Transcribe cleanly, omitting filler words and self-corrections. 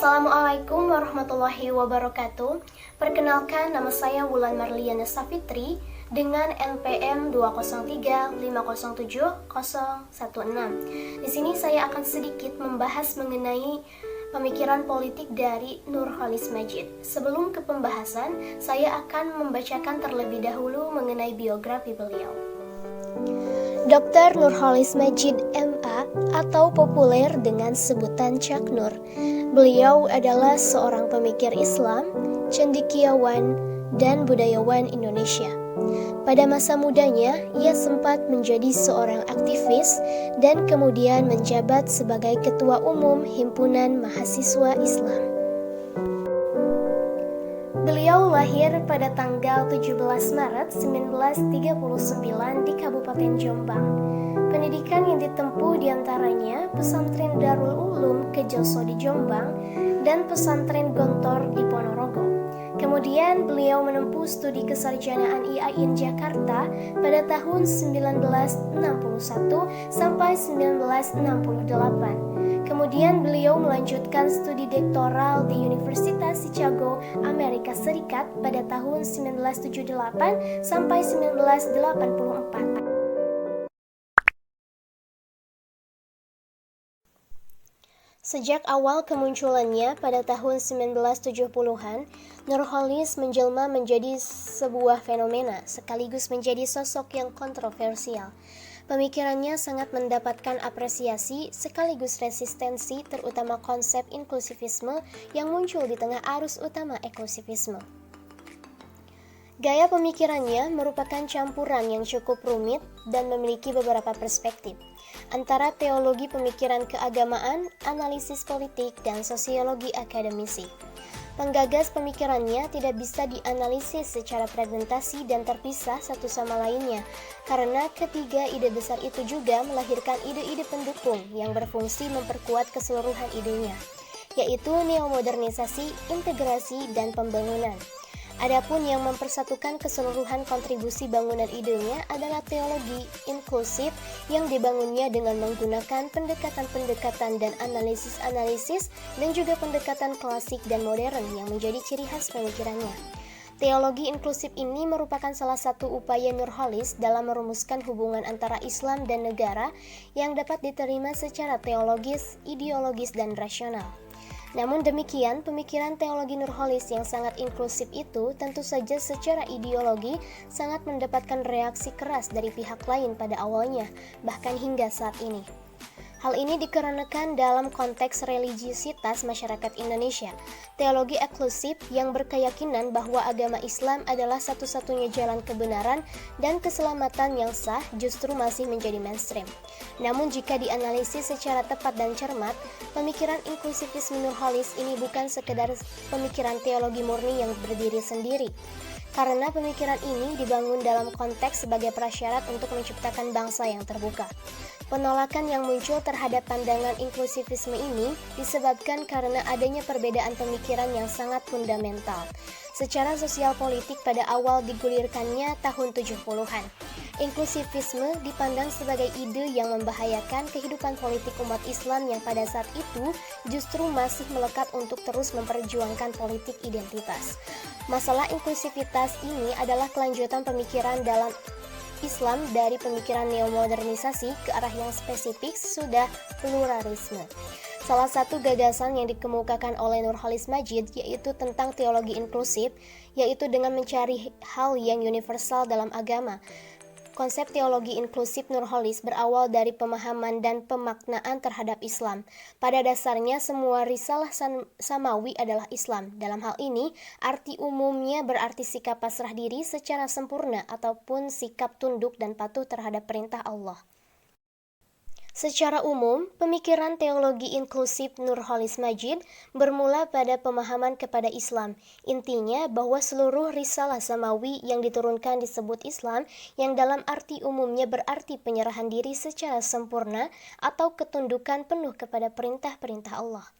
Assalamualaikum warahmatullahi wabarakatuh. Perkenalkan, nama saya Wulan Marliana Safitri dengan NPM 203507016. Di sini saya akan sedikit membahas mengenai pemikiran politik dari Nurcholish Madjid. Sebelum ke pembahasan, saya akan membacakan terlebih dahulu mengenai biografi beliau. Dr. Nurcholish Madjid MA atau populer dengan sebutan Cak Nur. Beliau adalah seorang pemikir Islam, cendekiawan, dan budayawan Indonesia. Pada masa mudanya, ia sempat menjadi seorang aktivis dan kemudian menjabat sebagai Ketua Umum Himpunan Mahasiswa Islam. Beliau lahir pada tanggal 17 Maret 1939 di Kabupaten Jombang. Pendidikan yang ditempuh diantaranya Pesantren Darul Ulum Kejoso di Jombang dan Pesantren Gontor di Ponorogo. Kemudian beliau menempuh studi kesarjanaan IAIN Jakarta pada tahun 1961 sampai 1968. Kemudian beliau melanjutkan studi doktoral di Universitas Chicago, Amerika Serikat pada tahun 1978 sampai 1984. Sejak awal kemunculannya pada tahun 1970-an, Nurcholish menjelma menjadi sebuah fenomena sekaligus menjadi sosok yang kontroversial. Pemikirannya sangat mendapatkan apresiasi sekaligus resistensi, terutama konsep inklusivisme yang muncul di tengah arus utama eksklusifisme. Gaya pemikirannya merupakan campuran yang cukup rumit dan memiliki beberapa perspektif, antara teologi pemikiran keagamaan, analisis politik, dan sosiologi akademisi. Penggagas pemikirannya tidak bisa dianalisis secara fragmentasi dan terpisah satu sama lainnya, karena ketiga ide besar itu juga melahirkan ide-ide pendukung yang berfungsi memperkuat keseluruhan idenya, yaitu neomodernisasi, integrasi, dan pembangunan. Adapun yang mempersatukan keseluruhan kontribusi bangunan idenya adalah teologi inklusif yang dibangunnya dengan menggunakan pendekatan-pendekatan dan analisis-analisis dan juga pendekatan klasik dan modern yang menjadi ciri khas pemikirannya. Teologi inklusif ini merupakan salah satu upaya Nurcholish dalam merumuskan hubungan antara Islam dan negara yang dapat diterima secara teologis, ideologis, dan rasional. Namun demikian, pemikiran teologi Nurcholish yang sangat inklusif itu tentu saja secara ideologi sangat mendapatkan reaksi keras dari pihak lain pada awalnya, bahkan hingga saat ini. Hal ini dikarenakan dalam konteks religiusitas masyarakat Indonesia. Teologi eksklusif yang berkeyakinan bahwa agama Islam adalah satu-satunya jalan kebenaran dan keselamatan yang sah justru masih menjadi mainstream. Namun jika dianalisis secara tepat dan cermat, pemikiran inklusivisme Nurcholish ini bukan sekedar pemikiran teologi murni yang berdiri sendiri. Karena pemikiran ini dibangun dalam konteks sebagai prasyarat untuk menciptakan bangsa yang terbuka. Penolakan yang muncul terhadap pandangan inklusivisme ini disebabkan karena adanya perbedaan pemikiran yang sangat fundamental. Secara sosial politik pada awal digulirkannya tahun 70-an. Inklusivisme dipandang sebagai ide yang membahayakan kehidupan politik umat Islam yang pada saat itu justru masih melekat untuk terus memperjuangkan politik identitas. Masalah inklusivitas ini adalah kelanjutan pemikiran dalam Islam dari pemikiran neomodernisasi ke arah yang spesifik sudah pluralisme. Salah satu gagasan yang dikemukakan oleh Nurcholish Madjid yaitu tentang teologi inklusif, yaitu dengan mencari hal yang universal dalam agama. Konsep teologi inklusif Nurcholish berawal dari pemahaman dan pemaknaan terhadap Islam. Pada dasarnya semua risalah samawi adalah Islam. Dalam hal ini, arti umumnya berarti sikap pasrah diri secara sempurna ataupun sikap tunduk dan patuh terhadap perintah Allah. Secara umum, pemikiran teologi inklusif Nurcholish Madjid bermula pada pemahaman kepada Islam. Intinya bahwa seluruh risalah samawi yang diturunkan disebut Islam, yang dalam arti umumnya berarti penyerahan diri secara sempurna atau ketundukan penuh kepada perintah-perintah Allah.